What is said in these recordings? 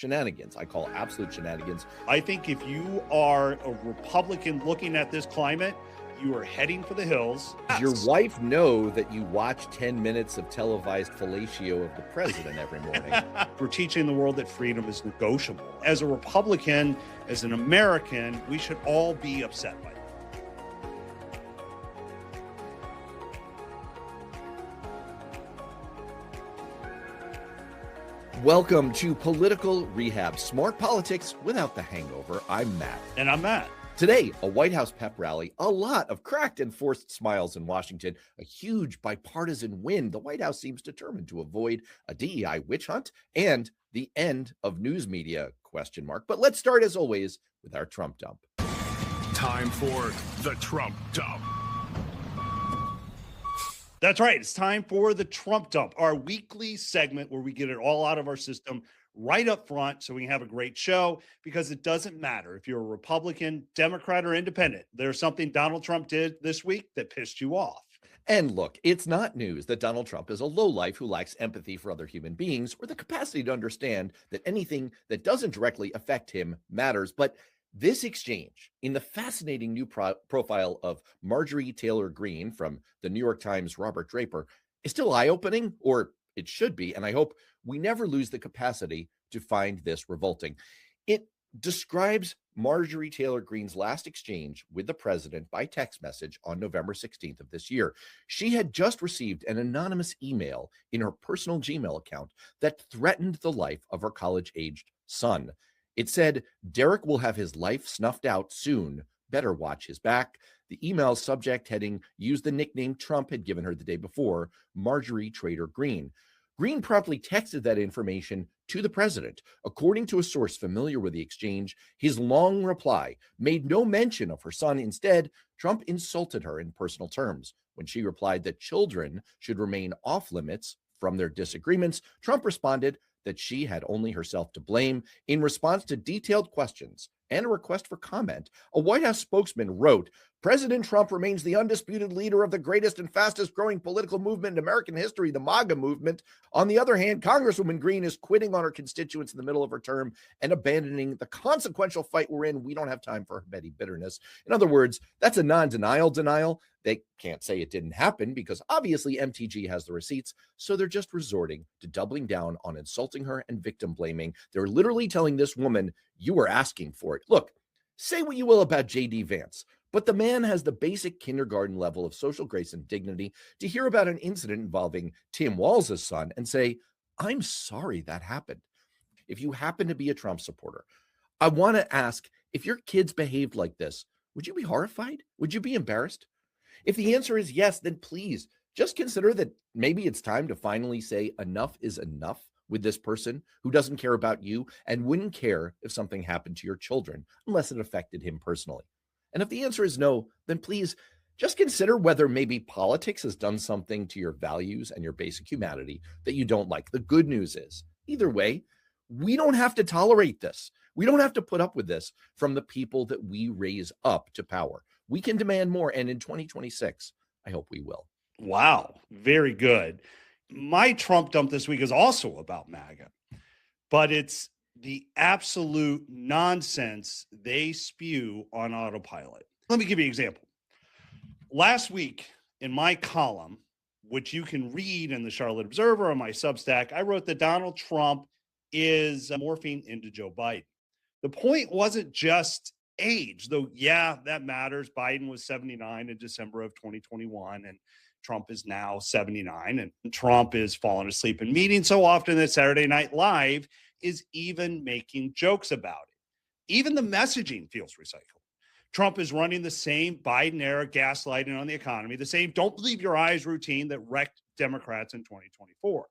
shenanigans. I call absolute shenanigans. I think if you are a Republican looking at this climate, you are heading for the hills. Does your wife know that you watch 10 minutes of televised fellatio of the president every morning? We're teaching the world that freedom is negotiable. As a Republican, as an American, we should all be upset by that. Welcome to Political Rehab, smart politics without the hangover. I'm Matt. And I'm Matt. Today, a White House pep rally, a lot of cracked and forced smiles in Washington, a huge bipartisan win. The White House seems determined to avoid a DEI witch hunt and the end of news media, ? But let's start, as always, with our Trump dump. Time for the Trump dump. That's right. It's time for the Trump dump, our weekly segment where we get it all out of our system right up front so we can have a great show, because it doesn't matter if you're a Republican, Democrat, or independent. There's something Donald Trump did this week that pissed you off. And look, it's not news that Donald Trump is a lowlife who lacks empathy for other human beings or the capacity to understand that anything that doesn't directly affect him matters. But this exchange in the fascinating new profile of Marjorie Taylor Greene from the New York Times' Robert Draper is still eye-opening, or it should be, and I hope we never lose the capacity to find this revolting. It describes Marjorie Taylor Greene's last exchange with the president by text message on November 16th of this year. She had just received an anonymous email in her personal Gmail account that threatened the life of her college-aged son. It said, "Derek will have his life snuffed out soon. Better watch his back." The email's subject heading used the nickname Trump had given her the day before, Marjorie Taylor Greene. Greene promptly texted that information to the president. According to a source familiar with the exchange, his long reply made no mention of her son. Instead, Trump insulted her in personal terms. When she replied that children should remain off limits from their disagreements, Trump responded that she had only herself to blame. In response to detailed questions and a request for comment, a White House spokesman wrote, "President Trump remains the undisputed leader of the greatest and fastest growing political movement in American history, the MAGA movement. On the other hand, Congresswoman Greene is quitting on her constituents in the middle of her term and abandoning the consequential fight we're in. We don't have time for her petty bitterness." In other words, that's a non-denial denial. They can't say it didn't happen because obviously MTG has the receipts, so they're just resorting to doubling down on insulting her and victim blaming. They're literally telling this woman, "You were asking for it." Look, say what you will about J.D. Vance, but the man has the basic kindergarten level of social grace and dignity to hear about an incident involving Tim Walz's son and say, "I'm sorry that happened." If you happen to be a Trump supporter, I want to ask, if your kids behaved like this, would you be horrified? Would you be embarrassed? If the answer is yes, then please just consider that maybe it's time to finally say enough is enough with this person who doesn't care about you and wouldn't care if something happened to your children unless it affected him personally. And if the answer is no, then please just consider whether maybe politics has done something to your values and your basic humanity that you don't like. The good news is, either way, we don't have to tolerate this. We don't have to put up with this from the people that we raise up to power. We can demand more, and in 2026, I hope we will. Wow, very good. My Trump dump this week is also about MAGA, but it's the absolute nonsense they spew on autopilot. Let me give you an example. Last week in my column, which you can read in the Charlotte Observer on my Substack, I wrote that Donald Trump is morphing into Joe Biden. The point wasn't just age, though, yeah, that matters. Biden was 79 in December of 2021, and Trump is now 79, and Trump is falling asleep in meetings so often that Saturday Night Live is even making jokes about it. Even the messaging feels recycled. Trump is running the same Biden-era gaslighting on the economy, the same "don't believe your eyes" routine that wrecked Democrats in 2024.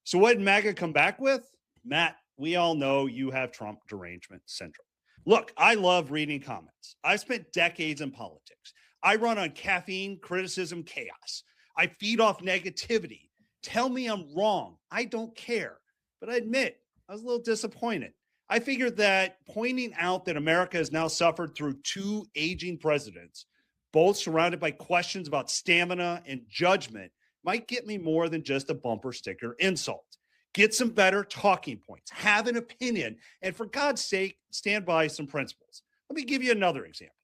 So what did MAGA come back with? Matt, we all know you have Trump derangement syndrome. Look, I love reading comments. I've spent decades in politics. I run on caffeine, criticism, chaos. I feed off negativity. Tell me I'm wrong. I don't care. But I admit, I was a little disappointed. I figured that pointing out that America has now suffered through two aging presidents, both surrounded by questions about stamina and judgment, might get me more than just a bumper sticker insult. get some better talking points, have an opinion, and for God's sake, stand by some principles. Let me give you another example.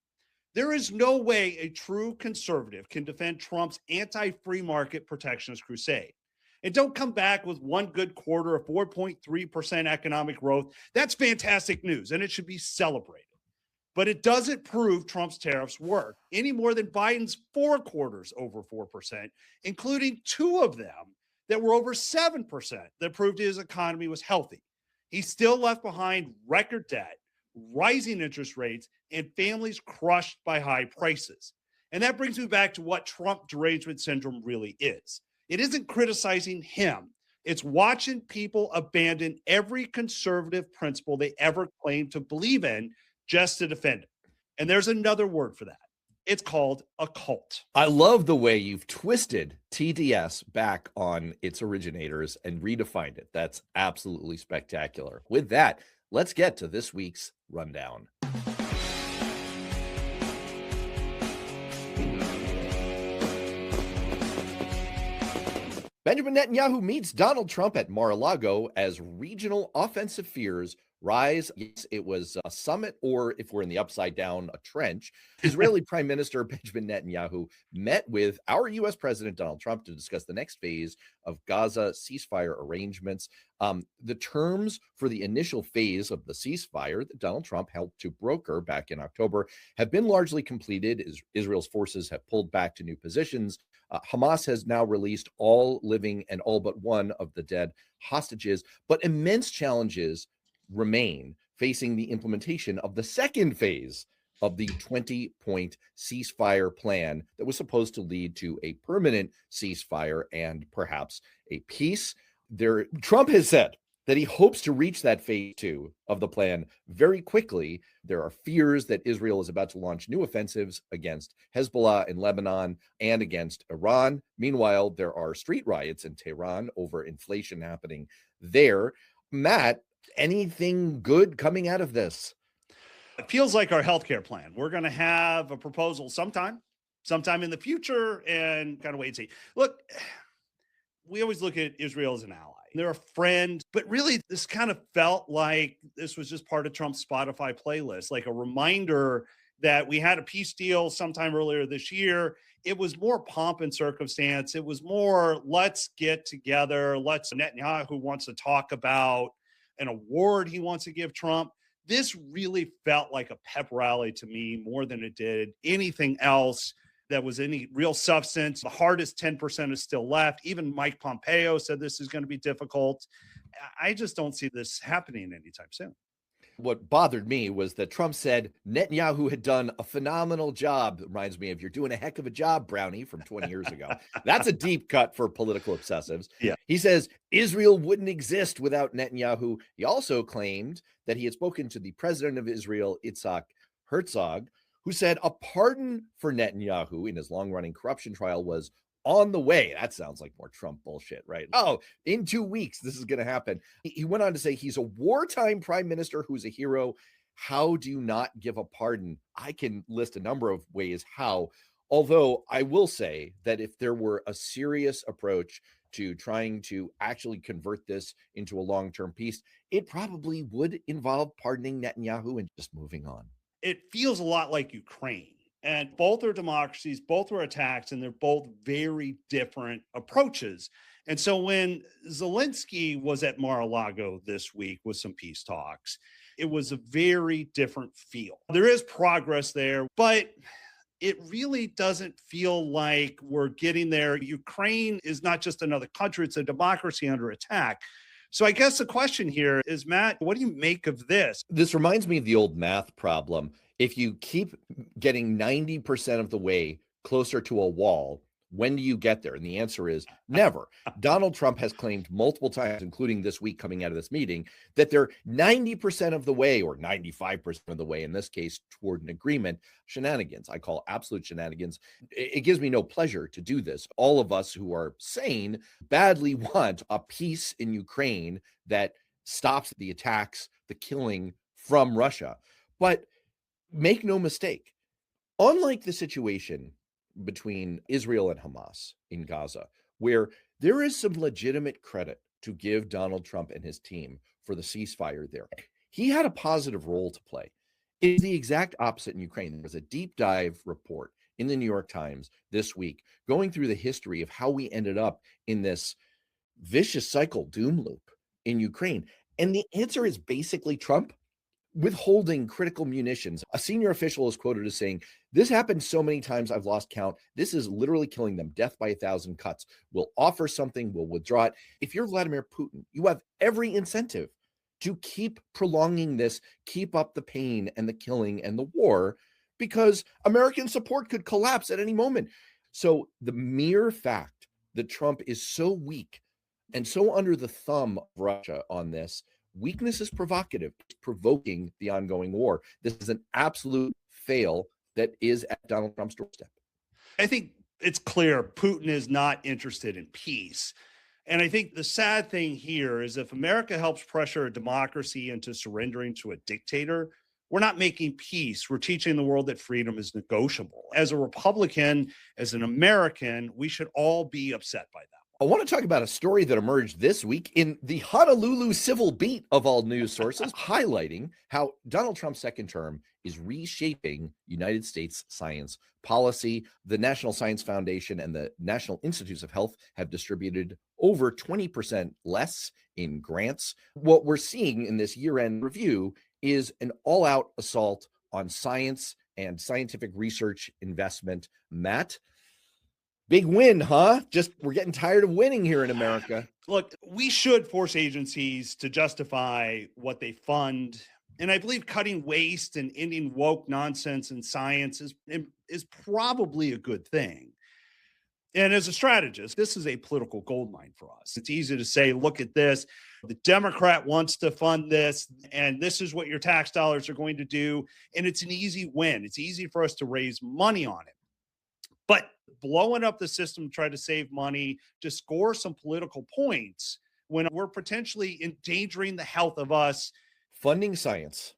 There is no way a true conservative can defend Trump's anti-free market protectionist crusade. And don't come back with one good quarter of 4.3% economic growth. That's fantastic news, and it should be celebrated. But it doesn't prove Trump's tariffs work any more than Biden's 4 quarters over 4%, including 2 of them that were over 7% that proved his economy was healthy. He still left behind record debt, rising interest rates, and families crushed by high prices. And that brings me back to what Trump derangement syndrome really is. It isn't criticizing him. It's watching people abandon every conservative principle they ever claimed to believe in just to defend it. And there's another word for that. It's called a cult. I love the way you've twisted TDS back on its originators and redefined it. That's absolutely spectacular. With that, let's get to this week's rundown. Benjamin Netanyahu meets Donald Trump at Mar-a-Lago as regional offensive fears rise. Yes, it was a summit, or if we're in the upside down, a trench. Israeli Prime Minister Benjamin Netanyahu met with our U.S. President Donald Trump to discuss the next phase of Gaza ceasefire arrangements. The terms for the initial phase of the ceasefire that Donald Trump helped to broker back in October have been largely completed. Israel's forces have pulled back to new positions. Hamas has now released all living and all but one of the dead hostages, but immense challenges remain facing the implementation of the second phase of the 20-point ceasefire plan that was supposed to lead to a permanent ceasefire and perhaps a peace. Trump has said that he hopes to reach that phase 2 of the plan very quickly. There are fears that Israel is about to launch new offensives against Hezbollah in Lebanon and against Iran. Meanwhile, there are street riots in Tehran over inflation happening there. Matt, anything good coming out of this? It feels like our healthcare plan. We're going to have a proposal sometime in the future, and kind of wait and see. Look, we always look at Israel as an ally. They're a friend, but really this kind of felt like this was just part of Trump's Spotify playlist, like a reminder that we had a peace deal sometime earlier this year. It was more pomp and circumstance. It was more, let's get together. Netanyahu wants to talk about an award he wants to give Trump. This really felt like a pep rally to me more than it did anything else that was any real substance. The hardest 10% is still left. Even Mike Pompeo said this is going to be difficult. I just don't see this happening anytime soon. What bothered me was that Trump said Netanyahu had done a phenomenal job. It reminds me of "You're doing a heck of a job, Brownie" from 20 years ago. That's a deep cut for political obsessives. Yeah. He says Israel wouldn't exist without Netanyahu. He also claimed that he had spoken to the president of Israel, Yitzhak Herzog, who said a pardon for Netanyahu in his long-running corruption trial was on the way. That sounds like more Trump bullshit, right? Oh, in 2 weeks, this is going to happen. He went on to say he's a wartime prime minister who's a hero. How do you not give a pardon? I can list a number of ways how, although I will say that if there were a serious approach to trying to actually convert this into a long-term peace, it probably would involve pardoning Netanyahu and just moving on. It feels a lot like Ukraine. And both are democracies, both were attacked, and they're both very different approaches. And so when Zelensky was at Mar-a-Lago this week with some peace talks, it was a very different feel. There is progress there, but it really doesn't feel like we're getting there. Ukraine is not just another country, it's a democracy under attack. So I guess the question here is, Matt, what do you make of this? This reminds me of the old math problem. If you keep getting 90% of the way closer to a wall, when do you get there? And the answer is never. Donald Trump has claimed multiple times, including this week coming out of this meeting, that they're 90% of the way, or 95% of the way, in this case, toward an agreement. Shenanigans. I call absolute shenanigans. It gives me no pleasure to do this. All of us who are sane badly want a peace in Ukraine that stops the attacks, the killing from Russia. But make no mistake, unlike the situation between Israel and Hamas in Gaza, where there is some legitimate credit to give Donald Trump and his team for the ceasefire there. He had a positive role to play. It's the exact opposite in Ukraine. There was a deep dive report in the New York Times this week going through the history of how we ended up in this vicious cycle doom loop in Ukraine. And the answer is basically Trump withholding critical munitions. A senior official is quoted as saying, "This happened so many times I've lost count. This is literally killing them. Death by 1,000 cuts. We'll offer something, we'll withdraw it." If you're Vladimir Putin, you have every incentive to keep prolonging this, keep up the pain and the killing and the war, because American support could collapse at any moment. So the mere fact that Trump is so weak and so under the thumb of Russia on this, weakness is provocative, provoking the ongoing war. This is an absolute fail that is at Donald Trump's doorstep. I think it's clear Putin is not interested in peace. And I think the sad thing here is if America helps pressure a democracy into surrendering to a dictator, we're not making peace. We're teaching the world that freedom is negotiable. As a Republican, as an American, we should all be upset by that. I want to talk about a story that emerged this week in the Honolulu Civil Beat of all news sources, highlighting how Donald Trump's second term is reshaping United States science policy. The National Science Foundation and the National Institutes of Health have distributed over 20% less in grants. What we're seeing in this year-end review is an all-out assault on science and scientific research investment. Matt, big win, huh? Just we're getting tired of winning here in America. Look, we should force agencies to justify what they fund. And I believe cutting waste and ending woke nonsense in science is probably a good thing. And as a strategist, this is a political goldmine for us. It's easy to say, look at this. The Democrat wants to fund this, and this is what your tax dollars are going to do. And it's an easy win. It's easy for us to raise money on it. But blowing up the system to try to save money, to score some political points when we're potentially endangering the health of us. Funding science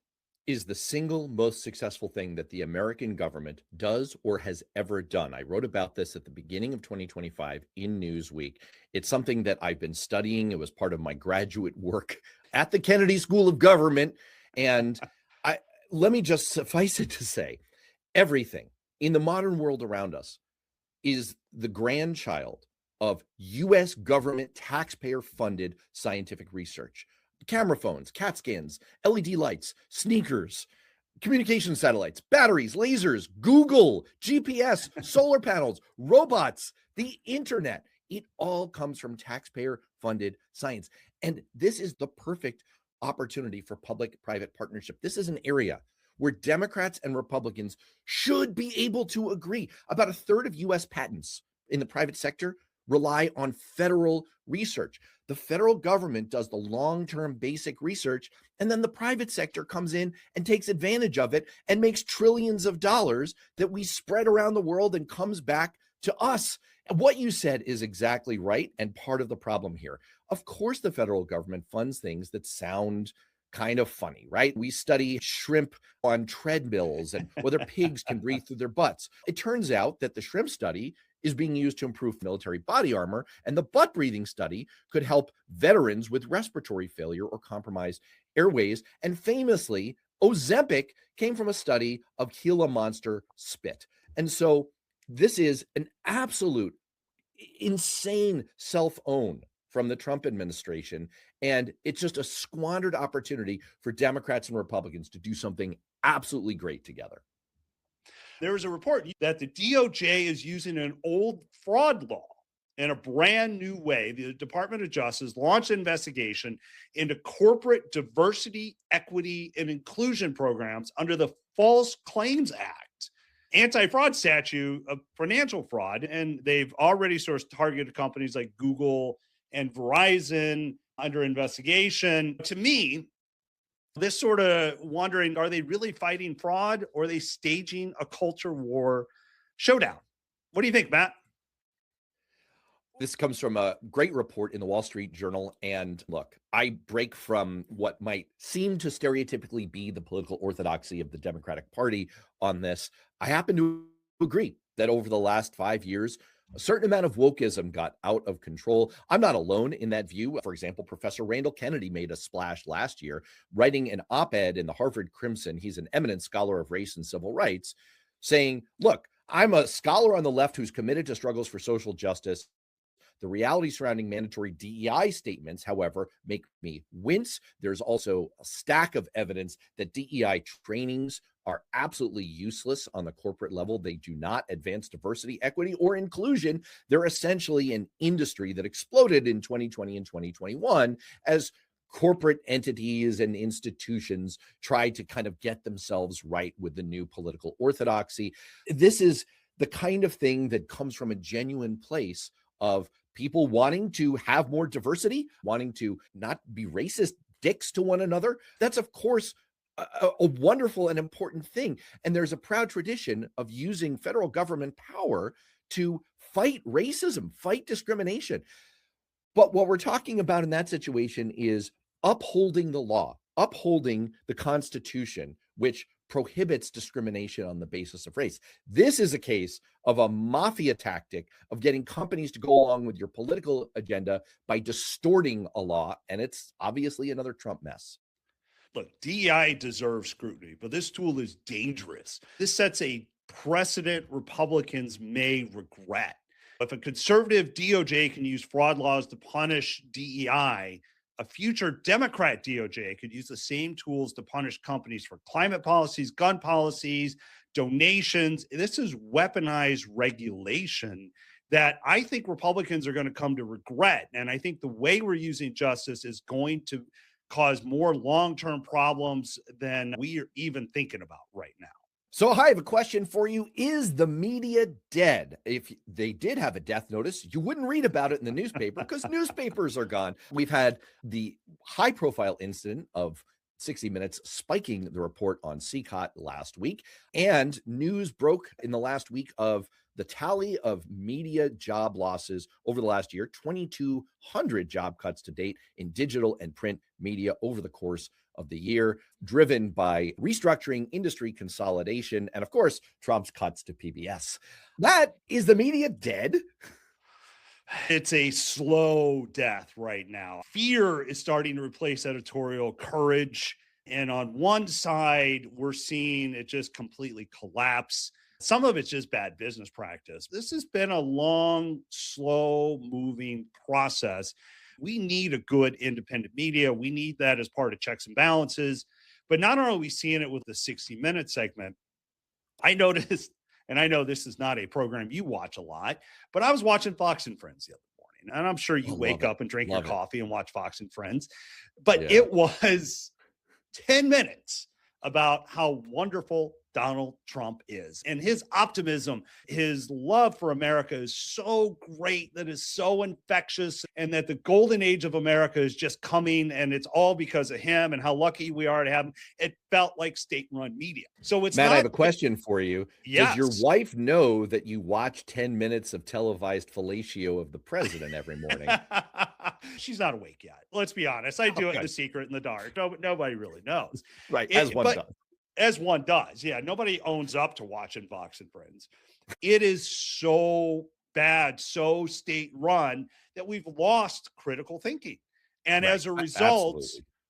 is the single most successful thing that the American government does or has ever done. I wrote about this at the beginning of 2025 in Newsweek. It's something that I've been studying. It was part of my graduate work at the Kennedy School of Government. And let me just suffice it to say, everything in the modern world around us is the grandchild of U.S. government taxpayer-funded scientific research. Camera phones, CAT scans, LED lights, sneakers, communication satellites, batteries, lasers, Google, GPS, solar panels, robots, the internet. It all comes from taxpayer-funded science. And this is the perfect opportunity for public-private partnership. This is an area where Democrats and Republicans should be able to agree. About a third of U.S. patents in the private sector rely on federal research. The federal government does the long-term basic research, and then the private sector comes in and takes advantage of it and makes trillions of dollars that we spread around the world and comes back to us. What you said is exactly right and part of the problem here. Of course, the federal government funds things that sound kind of funny, right? We study shrimp on treadmills and whether pigs can breathe through their butts. It turns out that the shrimp study is being used to improve military body armor, and the butt breathing study could help veterans with respiratory failure or compromised airways. And famously, Ozempic came from a study of Gila monster spit. And so this is an absolute insane self-own from the Trump administration. And it's just a squandered opportunity for Democrats and Republicans to do something absolutely great together. There was a report that the DOJ is using an old fraud law in a brand new way. The Department of Justice launched an investigation into corporate diversity, equity, and inclusion programs under the False Claims Act, anti-fraud statute of financial fraud. And they've already sort of targeted companies like Google and Verizon under investigation. To me, this sort of wondering, are they really fighting fraud or are they staging a culture war showdown? What do you think, Matt? This comes from a great report in the Wall Street Journal. And look, I break from what might seem to stereotypically be the political orthodoxy of the Democratic Party on this. I happen to agree that over the last 5 years, A certain amount of wokeism got out of control. I'm not alone in that view. For example, Professor Randall Kennedy made a splash last year, writing an op-ed in the Harvard Crimson. He's an eminent scholar of race and civil rights, saying, look, I'm a scholar on the left who's committed to struggles for social justice. The reality surrounding mandatory DEI statements, however, make me wince. There's also a stack of evidence that DEI trainings are absolutely useless on the corporate level. They do not advance diversity, equity, or inclusion. They're essentially an industry that exploded in 2020 and 2021 as corporate entities and institutions tried to kind of get themselves right with the new political orthodoxy. This is the kind of thing that comes from a genuine place of people wanting to have more diversity, wanting to not be racist dicks to one another. That's, of course, a wonderful and important thing. And there's a proud tradition of using federal government power to fight racism, fight discrimination. But what we're talking about in that situation is upholding the law, upholding the Constitution, which prohibits discrimination on the basis of race. This is a case of a mafia tactic of getting companies to go along with your political agenda by distorting a law. And it's obviously another Trump mess. Look, DEI deserves scrutiny, but this tool is dangerous. This sets a precedent Republicans may regret. If a conservative DOJ can use fraud laws to punish DEI, a future Democrat DOJ could use the same tools to punish companies for climate policies, gun policies, donations. This is weaponized regulation that I think Republicans are going to come to regret. And I think the way we're using justice is going to cause more long-term problems than we are even thinking about right now. So I have a question for you. Is the media dead? If they did have a death notice, you wouldn't read about it in the newspaper because newspapers are gone. We've had the high-profile incident of 60 Minutes spiking the report on CCOT last week, and news broke in the last week of the tally of media job losses over the last year, 2,200 job cuts to date in digital and print media over the course of the year, driven by restructuring, industry consolidation, and of course, Trump's cuts to PBS. That is the media dead? It's a slow death right now. Fear is starting to replace editorial courage. And on one side, we're seeing it just completely collapse. Some of it's just bad business practice. This has been a long, slow moving process. We need a good independent media. We need that as part of checks and balances. But not only are we seeing it with the 60 Minute segment, I noticed, and I know this is not a program you watch a lot, but I was watching Fox and Friends the other morning. And I'm sure you wake up and drink your coffee and watch Fox and Friends. But it was 10 minutes about how wonderful Donald Trump is. And his optimism, his love for America is so great, that is so infectious, and that the golden age of America is just coming, and it's all because of him and how lucky we are to have him. It felt like state-run media. So it's Matt, I have a question for you. Yes. Does your wife know that you watch 10 minutes of televised fellatio of the president every morning? She's not awake yet. Let's be honest. I do it in the secret, in the dark. Nobody really knows. Right, as one does. As one does. Yeah, nobody owns up to watching Fox and Friends. It is so bad, so state-run, that we've lost critical thinking. And as a result,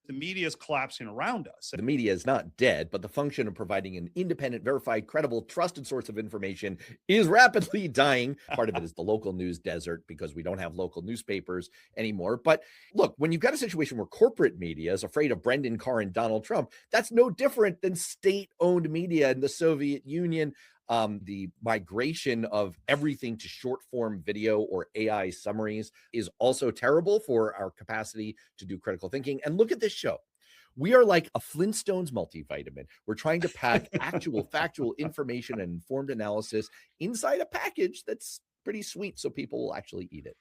the media is collapsing around us. The media is not dead, but the function of providing an independent, verified, credible, trusted source of information is rapidly dying. Part of it is the local news desert because we don't have local newspapers anymore. But look, when you've got a situation where corporate media is afraid of Brendan Carr and Donald Trump, that's no different than state-owned media in the Soviet Union. The migration of everything to short-form video or AI summaries is also terrible for our capacity to do critical thinking. And look at this show. We are like a Flintstones multivitamin. We're trying to pack actual factual information and informed analysis inside a package that's pretty sweet so people will actually eat it.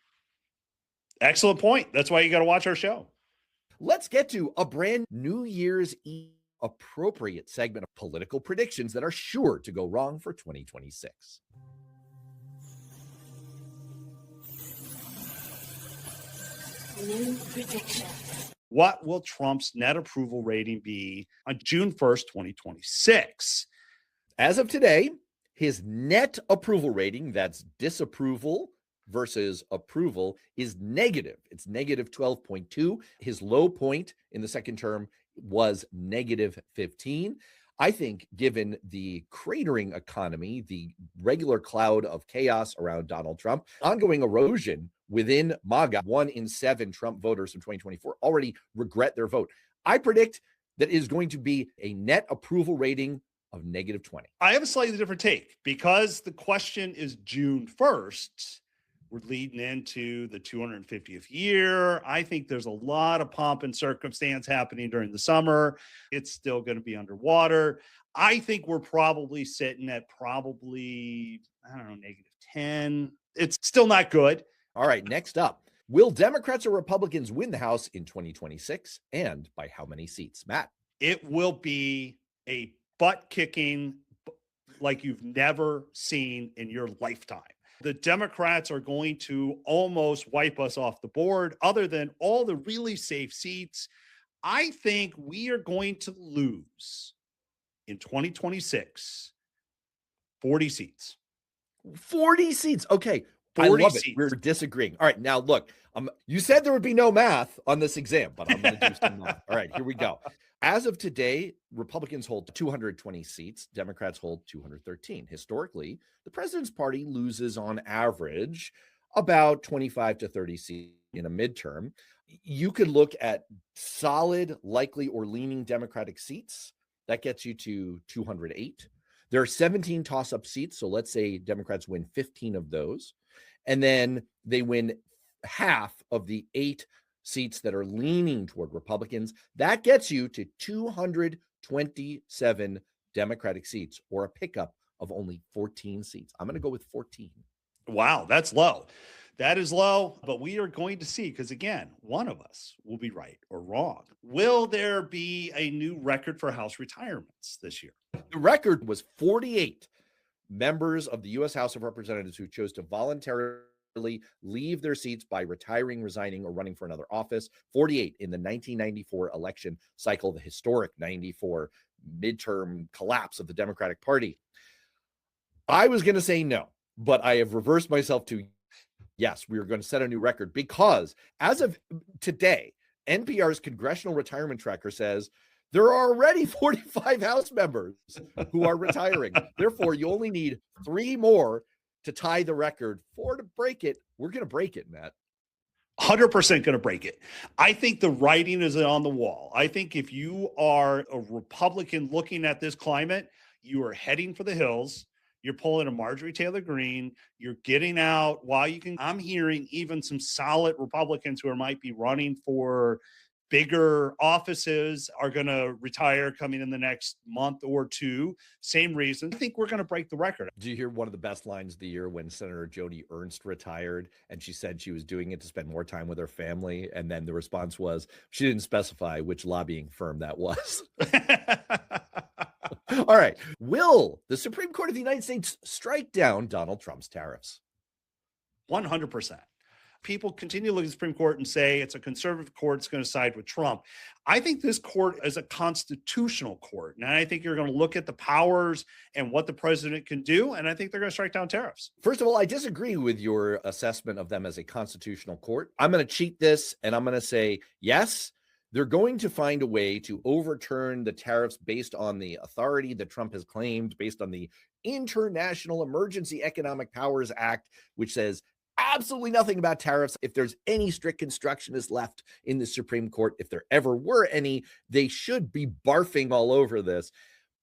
Excellent point. That's why you got to watch our show. Let's get to a brand New Year's Eve appropriate segment of political predictions that are sure to go wrong for 2026. New prediction. What will Trump's net approval rating be on June 1st, 2026? As of today, His net approval rating, that's disapproval versus approval, is negative. It's negative 12.2. His low point in the second term was negative 15. I think, given the cratering economy, the regular cloud of chaos around Donald Trump, ongoing erosion within MAGA, 1 in 7 Trump voters from 2024 already regret their vote. I predict that it is going to be a net approval rating of negative 20. I have a slightly different take because the question is June 1st. We're leading into the 250th year. I think there's a lot of pomp and circumstance happening during the summer. It's still going to be underwater. I think we're probably sitting at negative 10. It's still not good. All right, next up. Will Democrats or Republicans win the House in 2026, and by how many seats? Matt? It will be a butt kicking like you've never seen in your lifetime. The Democrats are going to almost wipe us off the board, other than all the really safe seats. I think we are going to lose in 2026 40 seats. 40 seats. Okay. 40 I love it. seats. We're disagreeing. All right. Now, look, you said there would be no math on this exam, but I'm going to do some math. All right. Here we go. As of today, Republicans hold 220 seats. Democrats hold 213. Historically, the president's party loses on average about 25 to 30 seats in a midterm. You could look at solid, likely, or leaning Democratic seats. That gets you to 208. There are 17 toss-up seats. So let's say Democrats win 15 of those. And then they win half of the 8 seats that are leaning toward Republicans. That gets you to 227 Democratic seats, or a pickup of only 14 seats. I'm going to go with 14. Wow, that's low. That is low, but we are going to see, because again, one of us will be right or wrong. Will there be a new record for House retirements this year? The record was 48 members of the U.S. House of Representatives who chose to voluntarily leave their seats by retiring, resigning, or running for another office. 48 in the 1994 election cycle, the historic 94 midterm collapse of the Democratic Party. I was going to say no, but I have reversed myself to yes, we are going to set a new record, because as of today, NPR's Congressional Retirement Tracker says there are already 45 House members who are retiring. Therefore, you only need 3 more to tie the record. 4 to break it. We're going to break it, Matt. 100% going to break it. I think the writing is on the wall. I think if you are a Republican looking at this climate, you are heading for the hills. You're pulling a Marjorie Taylor Greene. You're getting out while you can. I'm hearing even some solid Republicans who might be running for bigger offices are going to retire coming in the next month or two. Same reason. I think we're going to break the record. Do you hear one of the best lines of the year when Senator Joni Ernst retired and she said she was doing it to spend more time with her family? And then the response was she didn't specify which lobbying firm that was. All right. Will the Supreme Court of the United States strike down Donald Trump's tariffs? 100%. People continue to look at the Supreme Court and say it's a conservative court, it's going to side with Trump. I think this court is a constitutional court. And I think you're going to look at the powers and what the president can do. And I think they're going to strike down tariffs. First of all, I disagree with your assessment of them as a constitutional court. I'm going to cheat this and I'm going to say, yes, they're going to find a way to overturn the tariffs based on the authority that Trump has claimed, based on the International Emergency Economic Powers Act, which says absolutely nothing about tariffs. If there's any strict constructionists left in the Supreme Court, if there ever were any, they should be barfing all over this.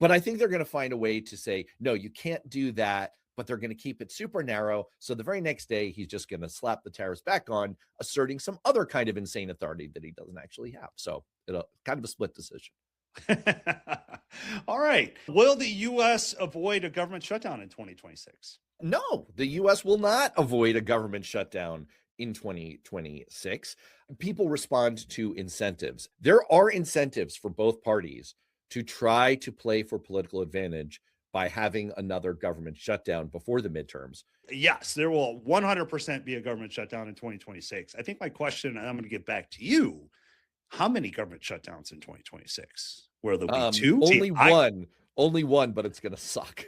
But I think they're going to find a way to say, no, you can't do that, but they're going to keep it super narrow. So the very next day, he's just going to slap the tariffs back on, asserting some other kind of insane authority that he doesn't actually have. So it'll kind of a split decision. All right. Will the U.S. avoid a government shutdown in 2026? No, the U.S. will not avoid a government shutdown in 2026. People respond to incentives. There are incentives for both parties to try to play for political advantage by having another government shutdown before the midterms. Yes, there will 100% be a government shutdown in 2026. I think my question, and I'm going to get back to you, how many government shutdowns in 2026? Where there'll be 2? Only one, but it's going to suck.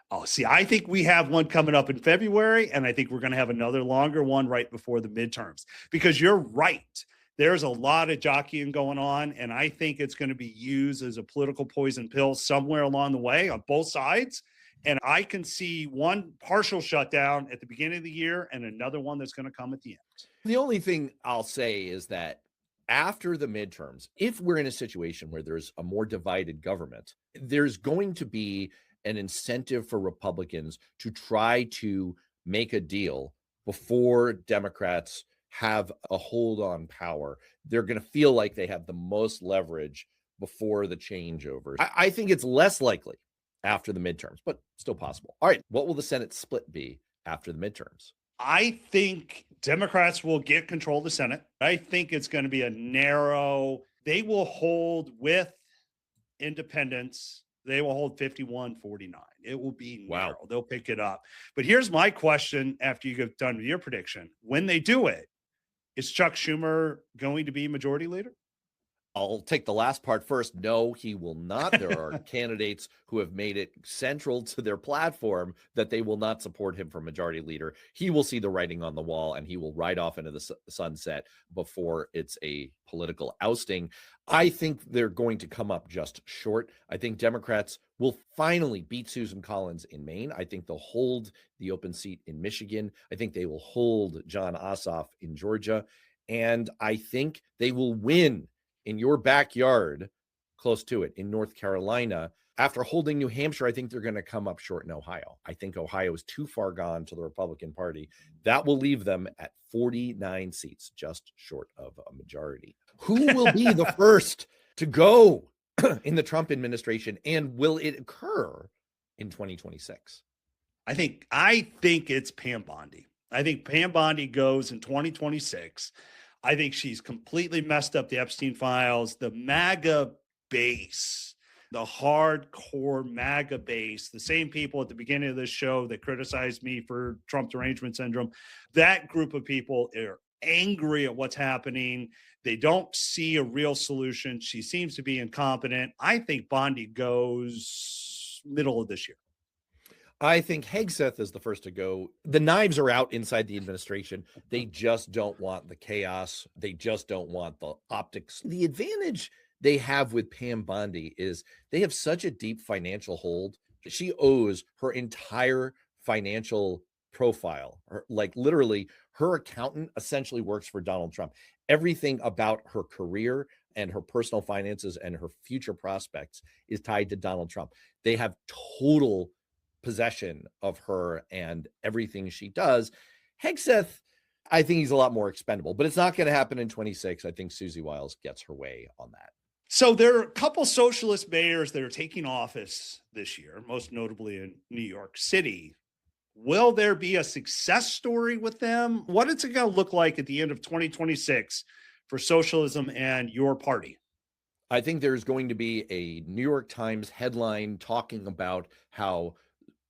Oh, see, I think we have one coming up in February, and I think we're going to have another longer one right before the midterms, because you're right. There's a lot of jockeying going on, and I think it's going to be used as a political poison pill somewhere along the way on both sides. And I can see one partial shutdown at the beginning of the year and another one that's going to come at the end. The only thing I'll say is that after the midterms, if we're in a situation where there's a more divided government, there's going to be an incentive for Republicans to try to make a deal before Democrats have a hold on power. They're going to feel like they have the most leverage before the changeover. I think it's less likely after the midterms, but still possible. All right, what will the Senate split be after the midterms? I think Democrats will get control of the Senate. I think it's going to be a narrow, they will hold with independents. They will hold 51-49. It will be narrow. Wow. They'll pick it up. But here's my question after you get done with your prediction. When they do it, is Chuck Schumer going to be majority leader? I'll take the last part first. No, he will not. There are candidates who have made it central to their platform that they will not support him for majority leader. He will see the writing on the wall and he will ride off into the sunset before it's a political ousting. I think they're going to come up just short. I think Democrats will finally beat Susan Collins in Maine. I think they'll hold the open seat in Michigan. I think they will hold John Ossoff in Georgia. And I think they will win in your backyard, close to it, in North Carolina. After holding New Hampshire, I think they're going to come up short in Ohio. I think Ohio is too far gone to the Republican Party. That will leave them at 49 seats, just short of a majority. Who will be the first to go in the Trump administration, and will it occur in 2026? I think it's Pam Bondi. I think Pam Bondi goes in 2026. I think she's completely messed up the Epstein files. The MAGA base, the hardcore MAGA base, the same people at the beginning of this show that criticized me for Trump derangement syndrome, that group of people are angry at what's happening. They don't see a real solution. She seems to be incompetent. I think Bondi goes middle of this year. I think Hegseth is the first to go. The knives are out inside the administration. They just don't want the chaos. They just don't want the optics. The advantage they have with Pam Bondi is they have such a deep financial hold. She owes her entire financial profile. Like literally, her accountant essentially works for Donald Trump. Everything about her career and her personal finances and her future prospects is tied to Donald Trump. They have total possession of her and everything she does. Hegseth, I think he's a lot more expendable, but it's not going to happen in 26. I think Susie Wiles gets her way on that. So there are a couple socialist mayors that are taking office this year, most notably in New York City. Will there be a success story with them? What is it going to look like at the end of 2026 for socialism and your party? I think there's going to be a New York Times headline talking about how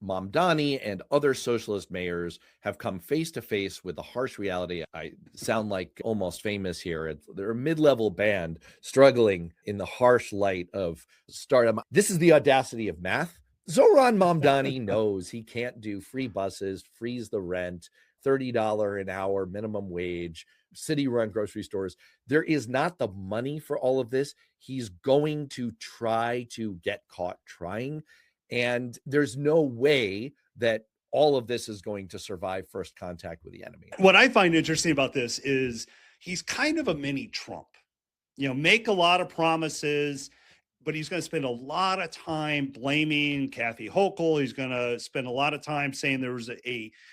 Mamdani and other socialist mayors have come face to face with the harsh reality. I sound like Almost Famous here. They're a mid-level band struggling in the harsh light of stardom. This is the audacity of math. Zohran Mamdani knows he can't do free buses, freeze the rent, $30 an hour minimum wage, city-run grocery stores. There is not the money for all of this. He's going to try to get caught trying. And there's no way that all of this is going to survive first contact with the enemy. What I find interesting about this is he's kind of a mini Trump. You know, make a lot of promises, but he's going to spend a lot of time blaming Kathy Hochul. He's going to spend a lot of time saying there was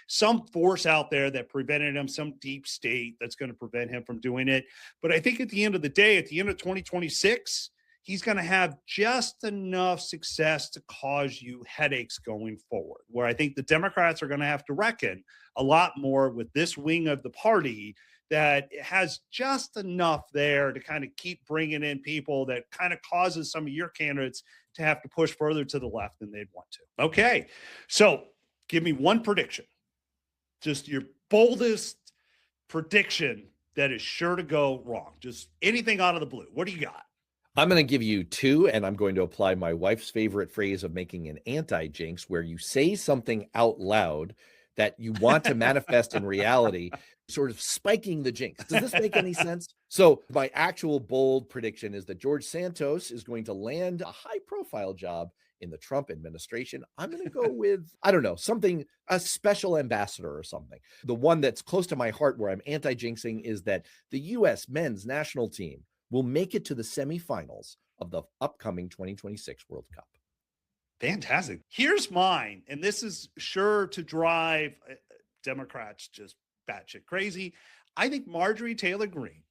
some force out there that prevented him, some deep state that's going to prevent him from doing it. But I think at the end of the day, at the end of 2026, he's going to have just enough success to cause you headaches going forward, where I think the Democrats are going to have to reckon a lot more with this wing of the party that has just enough there to kind of keep bringing in people that kind of causes some of your candidates to have to push further to the left than they'd want to. Okay, so give me one prediction, just your boldest prediction that is sure to go wrong, just anything out of the blue. What do you got? I'm going to give you two, and I'm going to apply my wife's favorite phrase of making an anti-jinx, where you say something out loud that you want to manifest in reality, sort of spiking the jinx. Does this make any sense? So my actual bold prediction is that George Santos is going to land a high-profile job in the Trump administration. I'm going to go with, I don't know, something, a special ambassador or something. The one that's close to my heart where I'm anti-jinxing is that the U.S. men's national team will make it to the semifinals of the upcoming 2026 World Cup. Fantastic. Here's mine, and this is sure to drive Democrats just batshit crazy. I think Marjorie Taylor Greene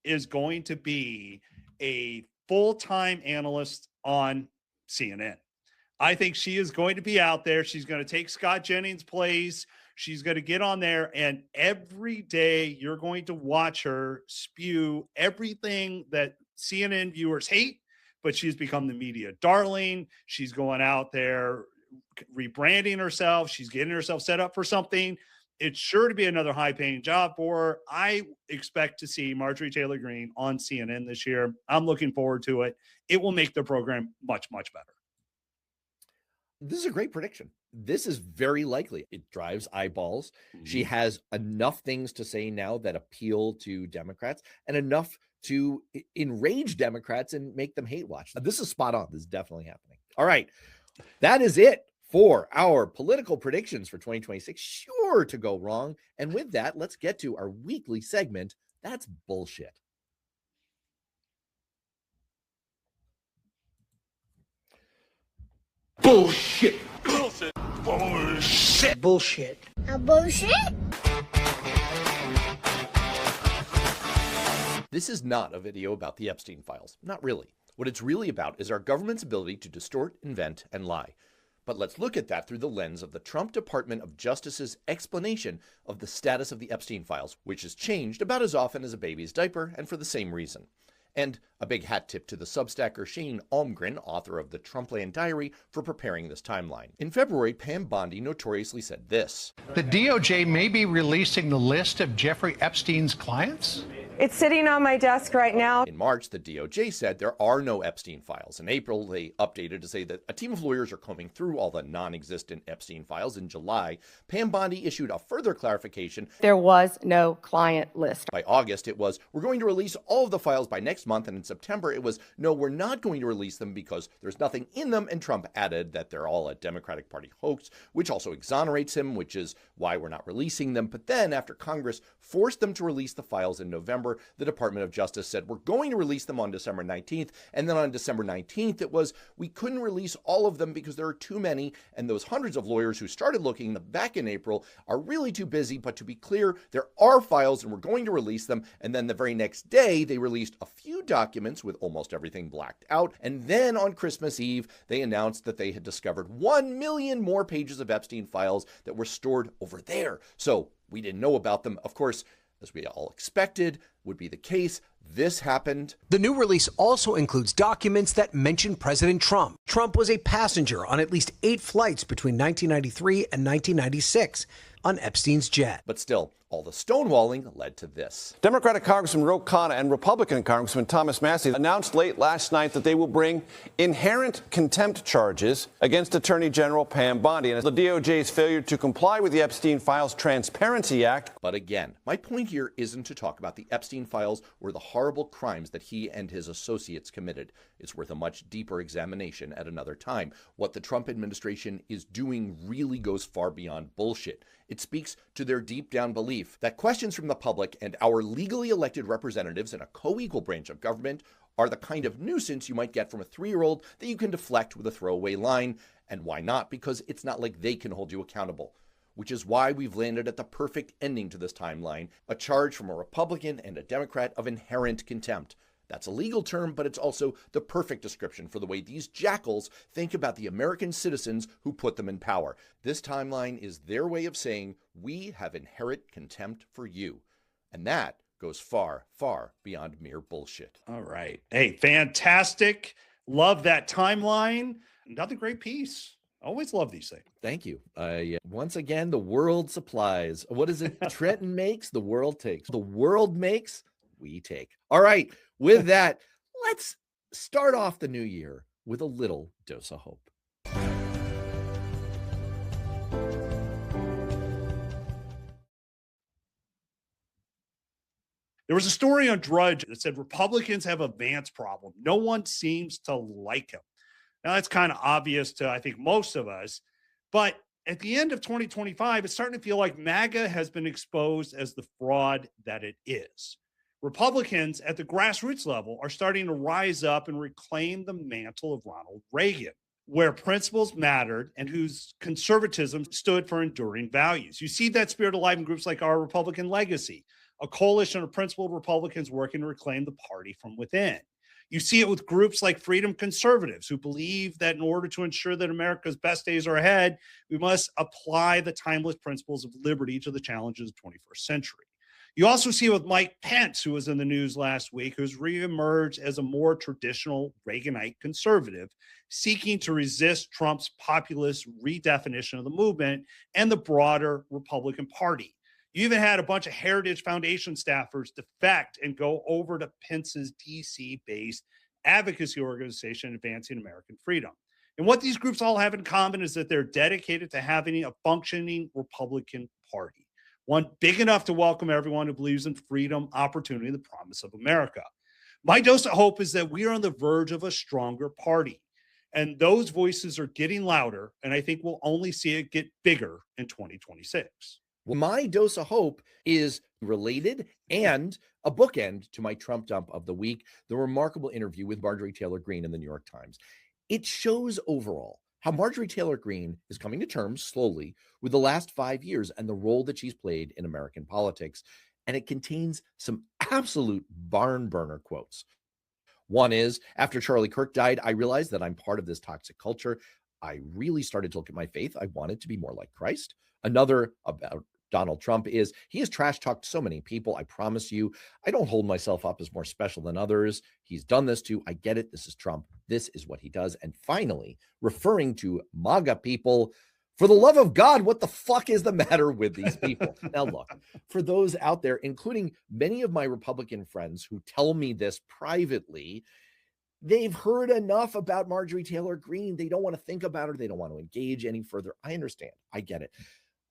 is going to be a full-time analyst on CNN. I think she is going to be out there. She's going to take Scott Jennings' place. She's going to get on there, and every day you're going to watch her spew everything that CNN viewers hate, but she's become the media darling. She's going out there rebranding herself. She's getting herself set up for something. It's sure to be another high-paying job for her. I expect to see Marjorie Taylor Greene on CNN this year. I'm looking forward to it. It will make the program much, much better. This is a great prediction. This is very likely. It drives eyeballs. She has enough things to say now that appeal to Democrats and enough to enrage Democrats and make them hate watch. This is spot on. This is definitely happening. All right. That is it for our political predictions for 2026. Sure to go wrong. And with that, let's get to our weekly segment. That's bullshit. Bullshit. Bullshit. Bullshit. Bullshit. A bullshit? This is not a video about the Epstein files. Not really. What it's really about is our government's ability to distort, invent, and lie. But let's look at that through the lens of the Trump Department of Justice's explanation of the status of the Epstein files, which has changed about as often as a baby's diaper and for the same reason. And a big hat tip to the Substacker Shane Almgren, author of the Trumpland Diary, for preparing this timeline. In February, Pam Bondi notoriously said this: "The DOJ may be releasing the list of Jeffrey Epstein's clients." It's sitting on my desk right now. In March, the DOJ said there are no Epstein files. In April, they updated to say that a team of lawyers are combing through all the non-existent Epstein files. In July, Pam Bondi issued a further clarification. There was no client list. By August, it was, we're going to release all of the files by next month. And in September, it was, no, we're not going to release them because there's nothing in them. And Trump added that they're all a Democratic Party hoax, which also exonerates him, which is why we're not releasing them. But then after Congress forced them to release the files in November, the Department of Justice said, we're going to release them on December 19th. And then on December 19th, it was, we couldn't release all of them because there are too many. And those hundreds of lawyers who started looking back in April are really too busy. But to be clear, there are files and we're going to release them. And then the very next day, they released a few documents with almost everything blacked out. And then on Christmas Eve, they announced that they had discovered 1 million more pages of Epstein files that were stored over there. So we didn't know about them. Of course, as we all expected would be the case, this happened. The new release also includes documents that mention President Trump. Trump was a passenger on at least 8 flights between 1993 and 1996 on Epstein's jet. But still, all the stonewalling led to this. Democratic Congressman Ro Khanna and Republican Congressman Thomas Massie announced late last night that they will bring inherent contempt charges against Attorney General Pam Bondi and the DOJ's failure to comply with the Epstein Files Transparency Act. But again, my point here isn't to talk about the Epstein files or the horrible crimes that he and his associates committed. It's worth a much deeper examination at another time. What the Trump administration is doing really goes far beyond bullshit. It speaks to their deep down belief that questions from the public and our legally elected representatives in a co-equal branch of government are the kind of nuisance you might get from a 3-year-old that you can deflect with a throwaway line. And why not? Because it's not like they can hold you accountable. Which is why we've landed at the perfect ending to this timeline, a charge from a Republican and a Democrat of inherent contempt. That's a legal term, but it's also the perfect description for the way these jackals think about the American citizens who put them in power. This timeline is their way of saying, we have inherent contempt for you. And that goes far, far beyond mere bullshit. All right. Hey, fantastic. Love that timeline. Another great piece. Always love these things. Thank you. Once again, the world supplies. What is it? Trenton makes, the world takes. The world makes, we take. All right. With that, let's start off the new year with a little dose of hope. There was a story on Drudge that said Republicans have a Vance problem. No one seems to like him. Now, that's kind of obvious to, I think, most of us. But at the end of 2025, it's starting to feel like MAGA has been exposed as the fraud that it is. Republicans at the grassroots level are starting to rise up and reclaim the mantle of Ronald Reagan, where principles mattered and whose conservatism stood for enduring values. You see that spirit alive in groups like Our Republican Legacy, a coalition of principled Republicans working to reclaim the party from within. You see it with groups like Freedom Conservatives, who believe that in order to ensure that America's best days are ahead, we must apply the timeless principles of liberty to the challenges of the 21st century. You also see it with Mike Pence, who was in the news last week, who's reemerged as a more traditional Reaganite conservative, seeking to resist Trump's populist redefinition of the movement and the broader Republican Party. You even had a bunch of Heritage Foundation staffers defect and go over to Pence's DC-based advocacy organization, Advancing American Freedom. And what these groups all have in common is that they're dedicated to having a functioning Republican Party, one big enough to welcome everyone who believes in freedom, opportunity, and the promise of America. My dose of hope is that we are on the verge of a stronger party, and those voices are getting louder, and I think we'll only see it get bigger in 2026. Well, my dose of hope is related and a bookend to my Trump dump of the week, the remarkable interview with Marjorie Taylor Greene in the New York Times. It shows overall how Marjorie Taylor Greene is coming to terms slowly with the last 5 years and the role that she's played in American politics. And it contains some absolute barn burner quotes. One is, after Charlie Kirk died, I realized that I'm part of this toxic culture. I really started to look at my faith. I wanted to be more like Christ. Another about Donald Trump is, he has trash talked so many people. I promise you, I don't hold myself up as more special than others. He's done this too. I get it. This is Trump. This is what he does. And finally, referring to MAGA people, for the love of God, what the fuck is the matter with these people? Now, look, for those out there, including many of my Republican friends who tell me this privately, they've heard enough about Marjorie Taylor Greene. They don't want to think about her. They don't want to engage any further. I understand. I get it.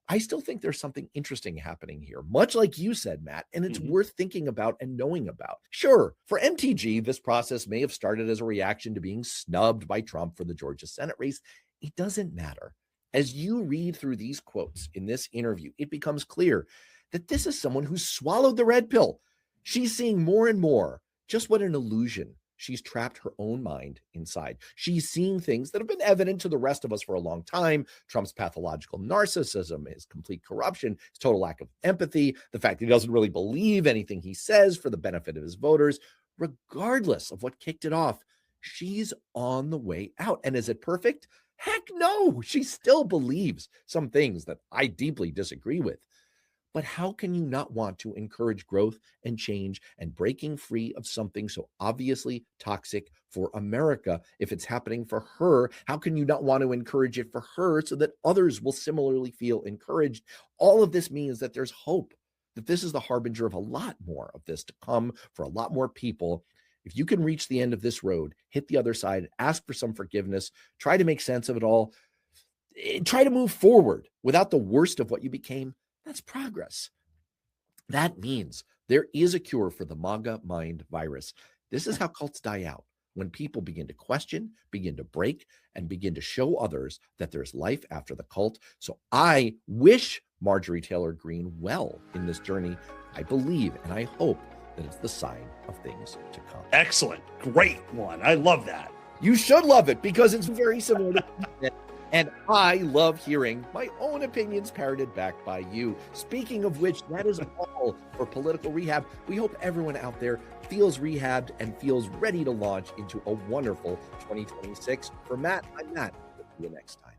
I still think there's something interesting happening here, much like you said, Matt, and it's worth thinking about and knowing about. Sure, for MTG, this process may have started as a reaction to being snubbed by Trump for the Georgia Senate race. It doesn't matter. As you read through these quotes in this interview, it becomes clear that this is someone who's swallowed the red pill. She's seeing more and more just what an illusion she's trapped her own mind inside. She's seeing things that have been evident to the rest of us for a long time. Trump's pathological narcissism, his complete corruption, his total lack of empathy, the fact that he doesn't really believe anything he says for the benefit of his voters. Regardless of what kicked it off, she's on the way out. And is it perfect? Heck no. She still believes some things that I deeply disagree with. But how can you not want to encourage growth and change and breaking free of something so obviously toxic for America? If it's happening for her, how can you not want to encourage it for her so that others will similarly feel encouraged? All of this means that there's hope, that this is the harbinger of a lot more of this to come for a lot more people. If you can reach the end of this road, hit the other side, ask for some forgiveness, try to make sense of it all, try to move forward without the worst of what you became, that's progress. That means there is a cure for the MAGA mind virus. This is how cults die out, when people begin to question, begin to break, and begin to show others that there's life after the cult. So I wish Marjorie Taylor Greene well in this journey. I believe and I hope that it's the sign of things to come. Excellent. Great one. I love that. You should love it because it's very similar to and I love hearing my own opinions parroted back by you. Speaking of which, that is all for Political Rehab. We hope everyone out there feels rehabbed and feels ready to launch into a wonderful 2026. For Matt, I'm Matt. See you next time.